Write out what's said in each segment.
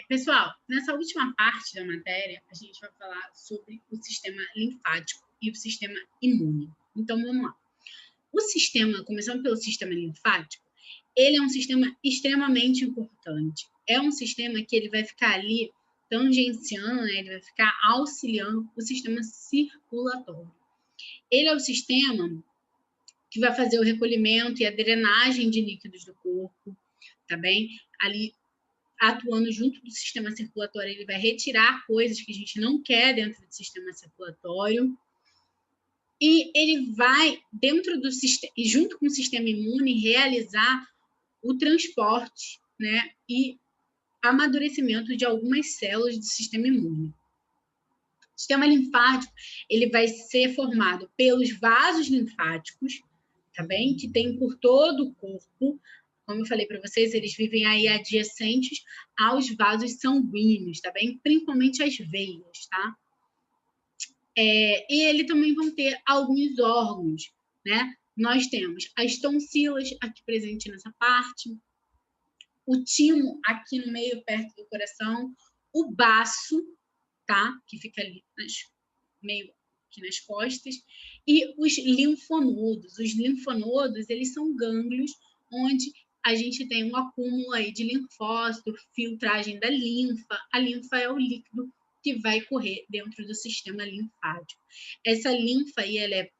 Pessoal, nessa última parte da matéria, a gente vai falar sobre o sistema linfático e o sistema imune. Então, vamos lá. O sistema, começando pelo sistema linfático, ele é um sistema extremamente importante. É um sistema que ele vai ficar ali tangenciando, né? Ele vai ficar auxiliando o sistema circulatório. Ele é o sistema que vai fazer o recolhimento e a drenagem de líquidos do corpo, tá bem? Ali, atuando junto do sistema circulatório, ele vai retirar coisas que a gente não quer dentro do sistema circulatório. E ele vai, dentro do sistema, e junto com o sistema imune, realizar o transporte, né? E amadurecimento de algumas células do sistema imune. O sistema linfático, ele vai ser formado pelos vasos linfáticos, tá bem? Que tem por todo o corpo. Como eu falei para vocês, eles vivem aí adjacentes aos vasos sanguíneos, tá bem? Principalmente as veias, tá? E ele também vão ter alguns órgãos, né? Nós temos as tonsilas aqui presente nessa parte, o timo aqui no meio, perto do coração, o baço, tá? Que fica ali meio aqui nas costas, e os linfonodos. Os linfonodos, eles são gânglios onde a gente tem um acúmulo aí de linfócito, filtragem da linfa. A linfa é o líquido que vai correr dentro do sistema linfático. Essa linfa aí, ela é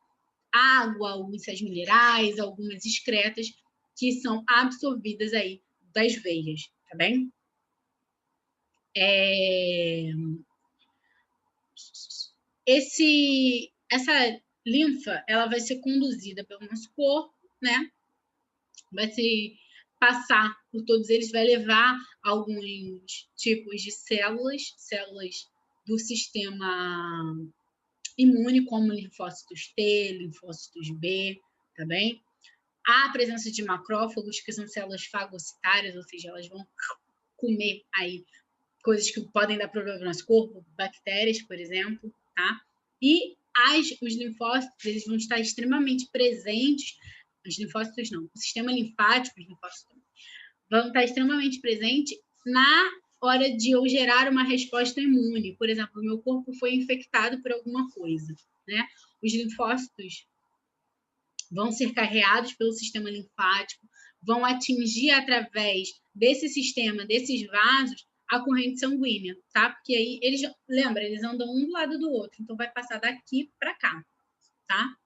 água, alguns sais minerais, algumas excretas, que são absorvidas aí das veias, tá bem? Essa linfa, ela vai ser conduzida pelo nosso corpo, né? Vai se passar por todos eles, vai levar alguns tipos de células do sistema imune, como linfócitos T, linfócitos B, tá bem? Há a presença de macrófagos, que são células fagocitárias, ou seja, elas vão comer aí coisas que podem dar problema no nosso corpo, bactérias, por exemplo, tá? E os linfócitos, eles vão estar extremamente presentes, os linfócitos não, o sistema linfático, os linfócitos vão estar extremamente presentes na hora de eu gerar uma resposta imune. Por exemplo, o meu corpo foi infectado por alguma coisa, né? Os linfócitos vão ser carreados pelo sistema linfático, vão atingir através desse sistema, desses vasos, a corrente sanguínea, tá? Porque aí eles, lembra, eles andam um do lado do outro, então vai passar daqui para cá, tá?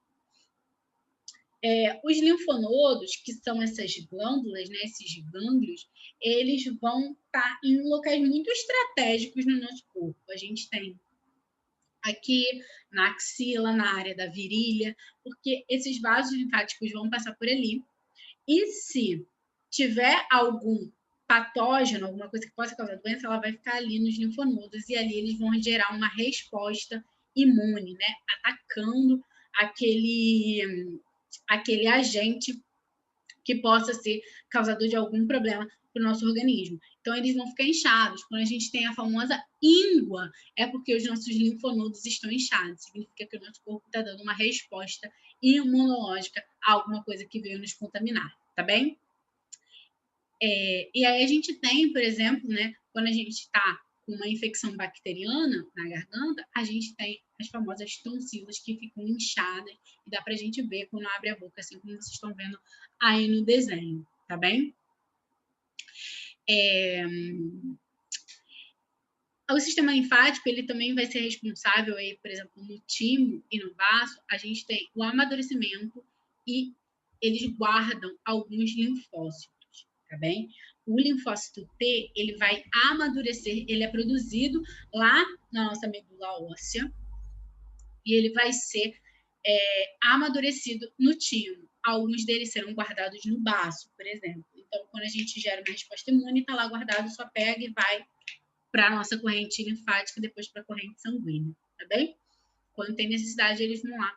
Os linfonodos, que são essas glândulas, né, esses gânglios, eles vão estar em locais muito estratégicos no nosso corpo. A gente tem aqui na axila, na área da virilha, porque esses vasos linfáticos vão passar por ali. E se tiver algum patógeno, alguma coisa que possa causar doença, ela vai ficar ali nos linfonodos e ali eles vão gerar uma resposta imune, né? Atacando aquele agente que possa ser causador de algum problema para o nosso organismo. Então, eles vão ficar inchados. Quando a gente tem a famosa íngua, é porque os nossos linfonodos estão inchados. Significa que o nosso corpo está dando uma resposta imunológica a alguma coisa que veio nos contaminar, tá bem? E aí a gente tem, por exemplo, né, quando a gente está com uma infecção bacteriana na garganta, a gente tem as famosas tonsilas que ficam inchadas e dá para a gente ver quando abre a boca, assim como vocês estão vendo aí no desenho, tá bem? O sistema linfático, ele também vai ser responsável aí, por exemplo, no timo e no baço, a gente tem o amadurecimento e eles guardam alguns linfócitos, tá bem? O linfócito T, ele vai amadurecer, ele é produzido lá na nossa medula óssea e ele vai ser amadurecido no timo. Alguns deles serão guardados no baço, por exemplo. Então, quando a gente gera uma resposta imune, está lá guardado, só pega e vai para a nossa corrente linfática, depois para a corrente sanguínea, tá bem? Quando tem necessidade, eles vão lá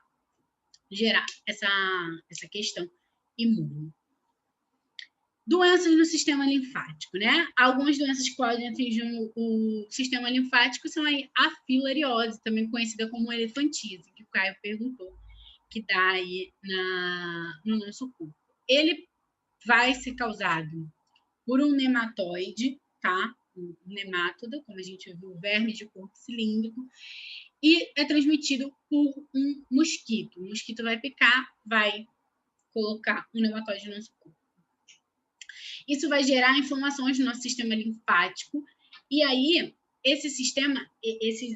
gerar essa questão imune. Doenças no sistema linfático, né? Algumas doenças que podem atingir o sistema linfático são a filariose, também conhecida como elefantise, que o Caio perguntou, que dá aí no nosso corpo. Ele vai ser causado por um nematóide, tá? um nemátoda, como a gente viu, verme de corpo cilíndrico, e é transmitido por um mosquito. O mosquito vai picar, vai colocar um nematóide no nosso corpo. Isso vai gerar inflamações no nosso sistema linfático, e aí esses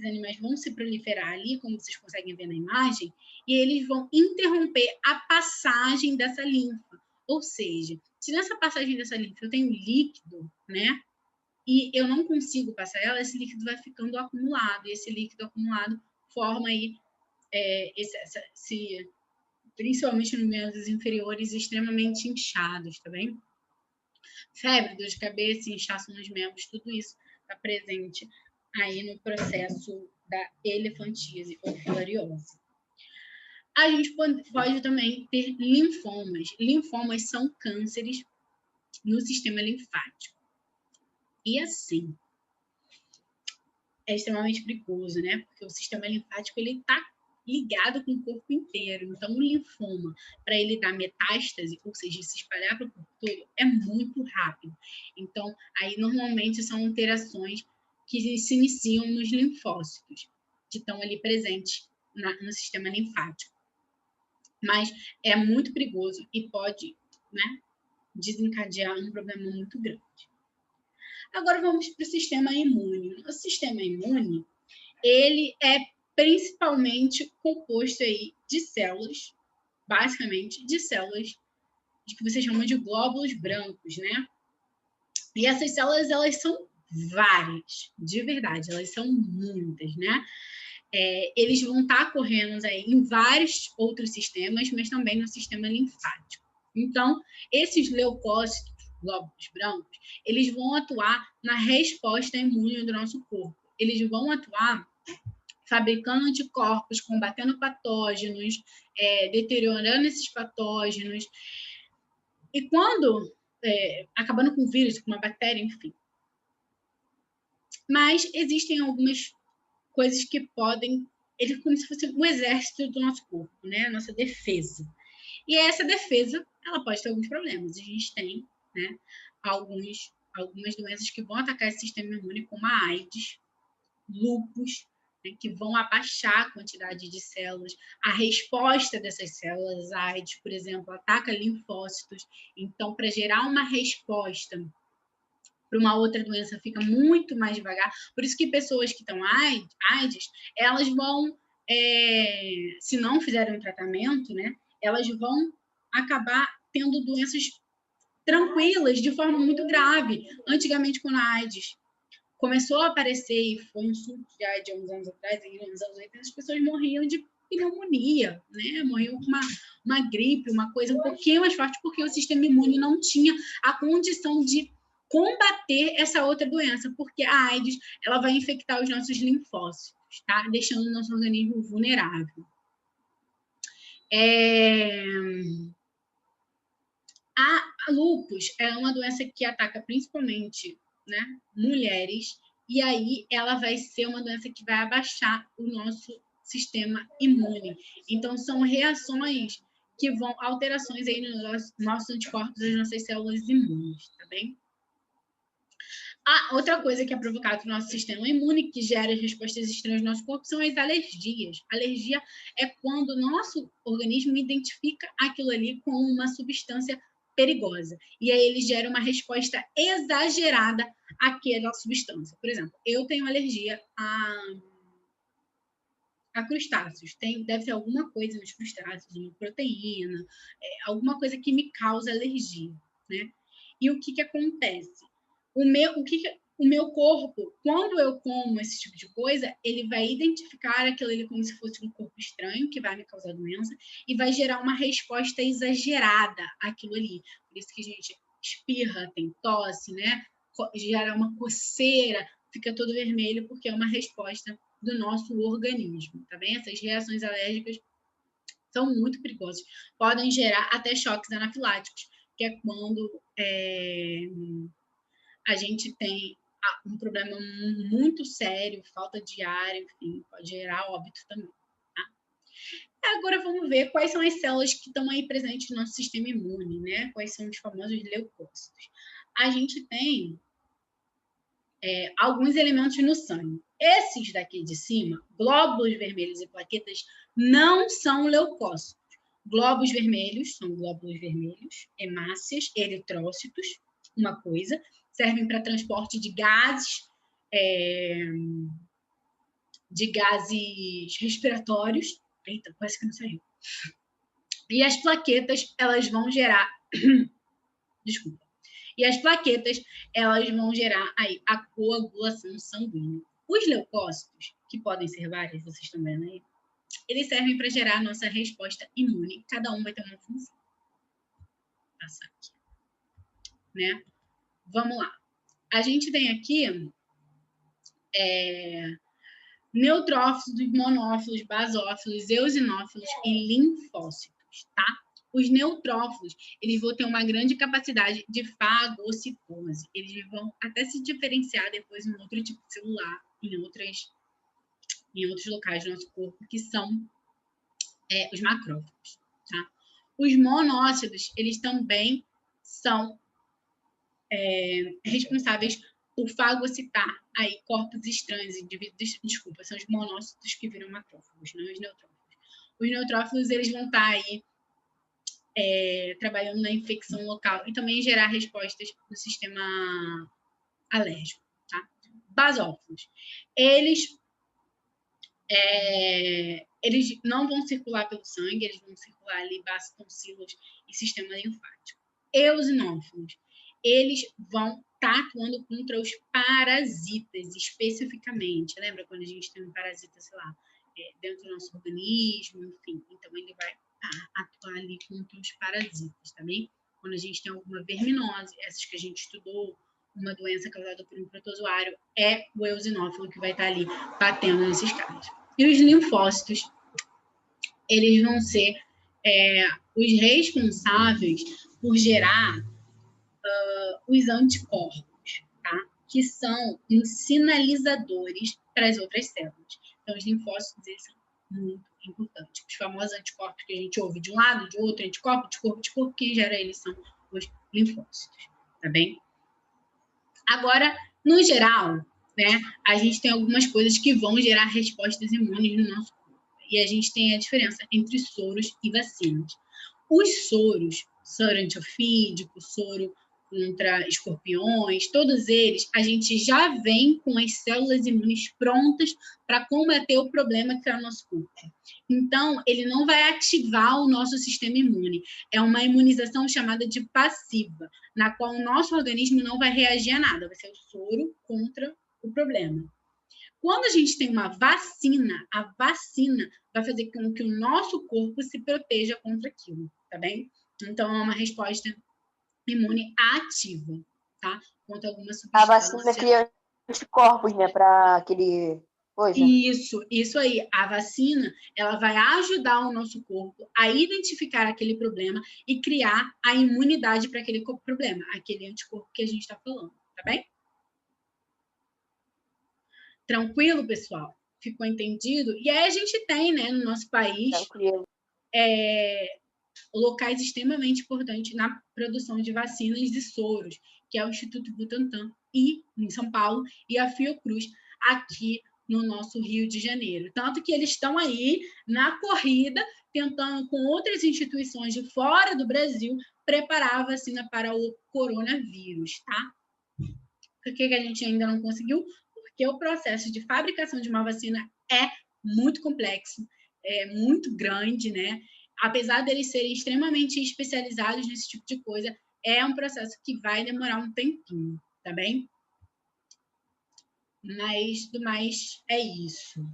animais vão se proliferar ali, como vocês conseguem ver na imagem, e eles vão interromper a passagem dessa linfa. Ou seja, se nessa passagem dessa linfa eu tenho líquido, né, e eu não consigo passar ela, esse líquido vai ficando acumulado, e esse líquido acumulado forma aí, principalmente nos membros inferiores, extremamente inchados, tá bem? Febre, dor de cabeça, inchaço nos membros, tudo isso está presente aí no processo da elefantíase ou filariose. A gente pode também ter linfomas. Linfomas são cânceres no sistema linfático. E assim, é extremamente perigoso, né? Porque o sistema linfático ele está ligado com o corpo inteiro. Então, o linfoma, para ele dar metástase, ou seja, se espalhar para o corpo todo, é muito rápido. Então, aí normalmente são alterações que se iniciam nos linfócitos, que estão ali presentes no sistema linfático. Mas é muito perigoso e pode, né, desencadear um problema muito grande. Agora vamos para o sistema imune. O sistema imune, ele é principalmente composto aí de células, basicamente de células que você chama de glóbulos brancos, né? E essas células, elas são várias, de verdade, elas são muitas, né? Eles vão estar correndo aí em vários outros sistemas, mas também no sistema linfático. Então, esses leucócitos, glóbulos brancos, eles vão atuar na resposta imune do nosso corpo. Eles vão atuar fabricando anticorpos, combatendo patógenos, deteriorando esses patógenos, e quando acabando com o vírus, com uma bactéria, enfim. Mas existem algumas coisas que podem, ele é como se fosse um exército do nosso corpo, né? A nossa defesa. E essa defesa, ela pode ter alguns problemas. A gente tem, né, algumas doenças que vão atacar esse sistema imune, como a AIDS, lúpus, né, que vão abaixar a quantidade de células. A resposta dessas células, a AIDS, por exemplo, ataca linfócitos. Então, para gerar uma resposta para uma outra doença fica muito mais devagar. Por isso que pessoas que estão AIDS, elas vão, se não fizerem um tratamento, né, elas vão acabar tendo doenças tranquilas de forma muito grave. Antigamente, quando a AIDS começou a aparecer, e foi um surto já de uns anos atrás, nos anos 80, as pessoas morriam de pneumonia, né? Morriam com uma gripe, uma coisa um pouquinho mais forte, porque o sistema imune não tinha a condição de combater essa outra doença, porque a AIDS, ela vai infectar os nossos linfócitos, tá? Deixando o nosso organismo vulnerável. A lúpus é uma doença que ataca principalmente, né, mulheres, e aí ela vai ser uma doença que vai abaixar o nosso sistema imune. Então, são reações que vão, alterações aí nos nossos anticorpos, das nossas células imunes, tá bem? Outra coisa que é provocada no nosso sistema imune, que gera respostas estranhas no nosso corpo, são as alergias. Alergia é quando o nosso organismo identifica aquilo ali como uma substância perigosa. E aí ele gera uma resposta exagerada àquela substância. Por exemplo, eu tenho alergia a crustáceos. Deve ter alguma coisa nos crustáceos, uma proteína, alguma coisa que me causa alergia, né? E o que acontece? O meu corpo, quando eu como esse tipo de coisa, ele vai identificar aquilo ali como se fosse um corpo estranho, que vai me causar doença, e vai gerar uma resposta exagerada àquilo ali. Por isso que a gente espirra, tem tosse, né? Gera uma coceira, fica todo vermelho, porque é uma resposta do nosso organismo, tá bem? Essas reações alérgicas são muito perigosas. Podem gerar até choques anafiláticos, que é quando a gente tem um problema muito sério, falta de ar, enfim, pode gerar óbito também. Tá? Agora vamos ver quais são as células que estão aí presentes no nosso sistema imune, né? Quais são os famosos leucócitos. A gente tem alguns elementos no sangue. Esses daqui de cima, glóbulos vermelhos e plaquetas, não são leucócitos. Glóbulos vermelhos são glóbulos vermelhos, hemácias, eritrócitos, uma coisa, servem para transporte de gases respiratórios. Eita, quase que não saiu. E as plaquetas, elas vão gerar... Desculpa. E as plaquetas, elas vão gerar aí a coagulação sanguínea. Os leucócitos, que podem ser vários, vocês estão vendo aí, eles servem para gerar a nossa resposta imune. Cada um vai ter uma função. Vou passar aqui. Né? Vamos lá. A gente tem aqui neutrófilos, monófilos, basófilos, eosinófilos e linfócitos, tá? Os neutrófilos, eles vão ter uma grande capacidade de fagocitose. Eles vão até se diferenciar depois em outro tipo de celular, em outros locais do nosso corpo, que são os macrófagos, tá? Os monócitos, eles também são responsáveis por fagocitar aí corpos estranhos, indivíduos, desculpa, são os monócitos que viram macrófagos, não os neutrófilos. Os neutrófilos, eles vão estar aí trabalhando na infecção local e também gerar respostas no sistema alérgico, tá? Basófilos, eles não vão circular pelo sangue, eles vão circular ali bastoncilos e sistema linfático. Eosinófilos, eles vão estar atuando contra os parasitas, especificamente. Lembra quando a gente tem um parasita, sei lá, dentro do nosso organismo, enfim. Então, ele vai atuar ali contra os parasitas, tá bem? Quando a gente tem alguma verminose, essas que a gente estudou, uma doença causada por um protozoário, é o eosinófilo que vai estar ali batendo nesses caras. E os linfócitos, eles vão ser os responsáveis por gerar os anticorpos, tá? Que são sinalizadores para as outras células. Então, os linfócitos, eles são muito importantes. Os famosos anticorpos que a gente ouve de um lado, de outro, anticorpo, de corpo, quem gera eles são os linfócitos, tá bem? Agora, no geral, né, a gente tem algumas coisas que vão gerar respostas imunes no nosso corpo. E a gente tem a diferença entre soros e vacinas. Os soros, soro antiofídico, soro contra escorpiões, todos eles, a gente já vem com as células imunes prontas para combater o problema que é o nosso corpo. Então, ele não vai ativar o nosso sistema imune. É uma imunização chamada de passiva, na qual o nosso organismo não vai reagir a nada, vai ser o soro contra o problema. Quando a gente tem uma vacina, a vacina vai fazer com que o nosso corpo se proteja contra aquilo, tá bem? Então, é uma resposta imune ativa, tá? Contra alguma substância. A vacina cria anticorpos, né, para aquele coisa. Isso aí. A vacina, ela vai ajudar o nosso corpo a identificar aquele problema e criar a imunidade para aquele problema, aquele anticorpo que a gente está falando, tá bem? Tranquilo, pessoal? Ficou entendido? E aí a gente tem, né, no nosso país, locais extremamente importantes na produção de vacinas e soros, que é o Instituto Butantan, e em São Paulo, e a Fiocruz, aqui no nosso Rio de Janeiro. Tanto que eles estão aí na corrida, tentando, com outras instituições de fora do Brasil, preparar a vacina para o coronavírus, tá? Por que a gente ainda não conseguiu? Porque o processo de fabricação de uma vacina é muito complexo, é muito grande, né? Apesar deles serem extremamente especializados nesse tipo de coisa, é um processo que vai demorar um tempinho, tá bem? Mas, do mais, é isso.